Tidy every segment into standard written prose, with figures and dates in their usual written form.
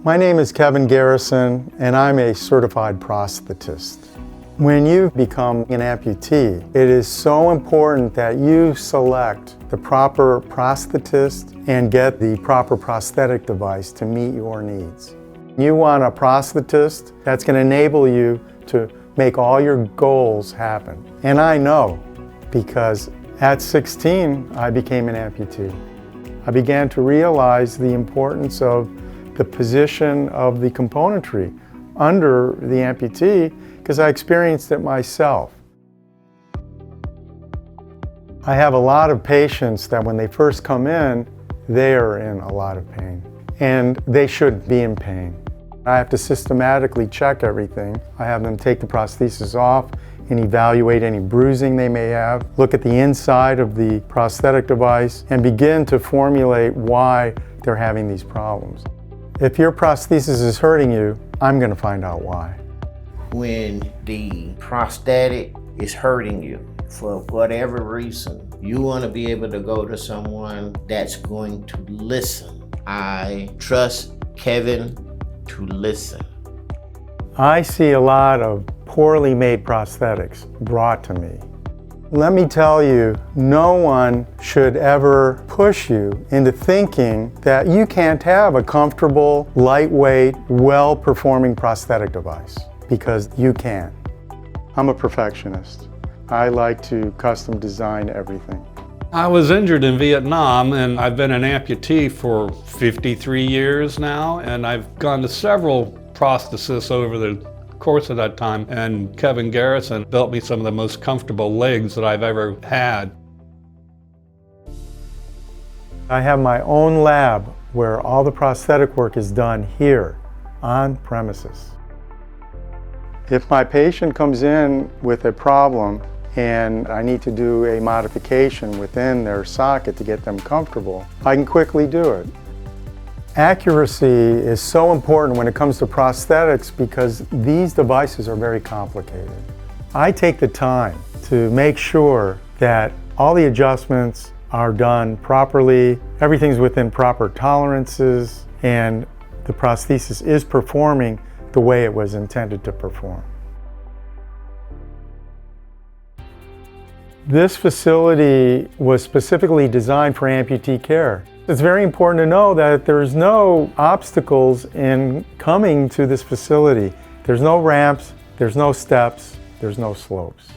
My name is Kevin Garrison, and I'm a certified prosthetist. When you become an amputee, it is so important that you select the proper prosthetist and get the proper prosthetic device to meet your needs. You want a prosthetist that's going to enable you to make all your goals happen. And I know, because at 16, I became an amputee. I began to realize the importance of the position of the componentry under the amputee because I experienced it myself. I have a lot of patients that when they first come in, they are in a lot of pain, and they shouldn't be in pain. I have to systematically check everything. I have them take the prosthesis off and evaluate any bruising they may have, look at the inside of the prosthetic device, and begin to formulate why they're having these problems. If your prosthesis is hurting you, I'm going to find out why. When the prosthetic is hurting you, for whatever reason, you want to be able to go to someone that's going to listen. I trust Kevin to listen. I see a lot of poorly made prosthetics brought to me. Let me tell you, no one should ever push you into thinking that you can't have a comfortable, lightweight, well-performing prosthetic device, because you can. I'm a perfectionist. I like to custom design everything. I was injured in Vietnam, and I've been an amputee for 53 years now, and I've gone to several prosthetists over the course of that time, and Kevin Garrison built me some of the most comfortable legs that I've ever had. I have my own lab where all the prosthetic work is done here, on premises. If my patient comes in with a problem and I need to do a modification within their socket to get them comfortable, I can quickly do it. Accuracy is so important when it comes to prosthetics because these devices are very complicated. I take the time to make sure that all the adjustments are done properly, everything's within proper tolerances, and the prosthesis is performing the way it was intended to perform. This facility was specifically designed for amputee care. It's very important to know that there's no obstacles in coming to this facility. There's no ramps, there's no steps, there's no slopes.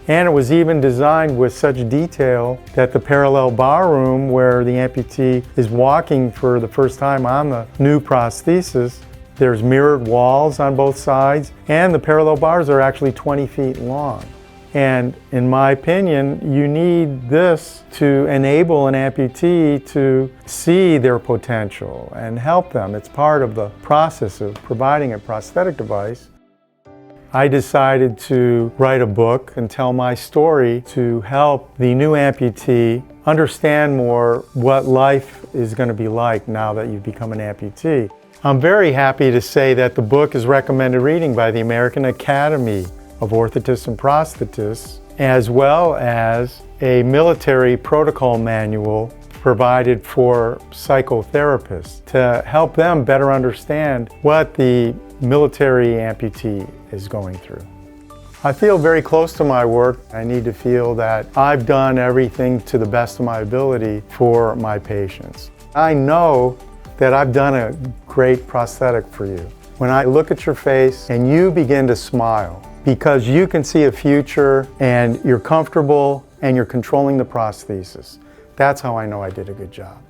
And it was even designed with such detail that the parallel bar room where the amputee is walking for the first time on the new prosthesis, there's mirrored walls on both sides, and the parallel bars are actually 20 feet long. And in my opinion, you need this to enable an amputee to see their potential and help them. It's part of the process of providing a prosthetic device. I decided to write a book and tell my story to help the new amputee understand more what life is going to be like now that you've become an amputee. I'm very happy to say that the book is recommended reading by the American Academy of Orthotists and Prosthetists, as well as a military protocol manual provided for psychotherapists to help them better understand what the military amputee is going through. I feel very close to my work. I need to feel that I've done everything to the best of my ability for my patients. I know that I've done a great prosthetic for you. When I look at your face and you begin to smile, because you can see a future and you're comfortable and you're controlling the prosthesis. That's how I know I did a good job.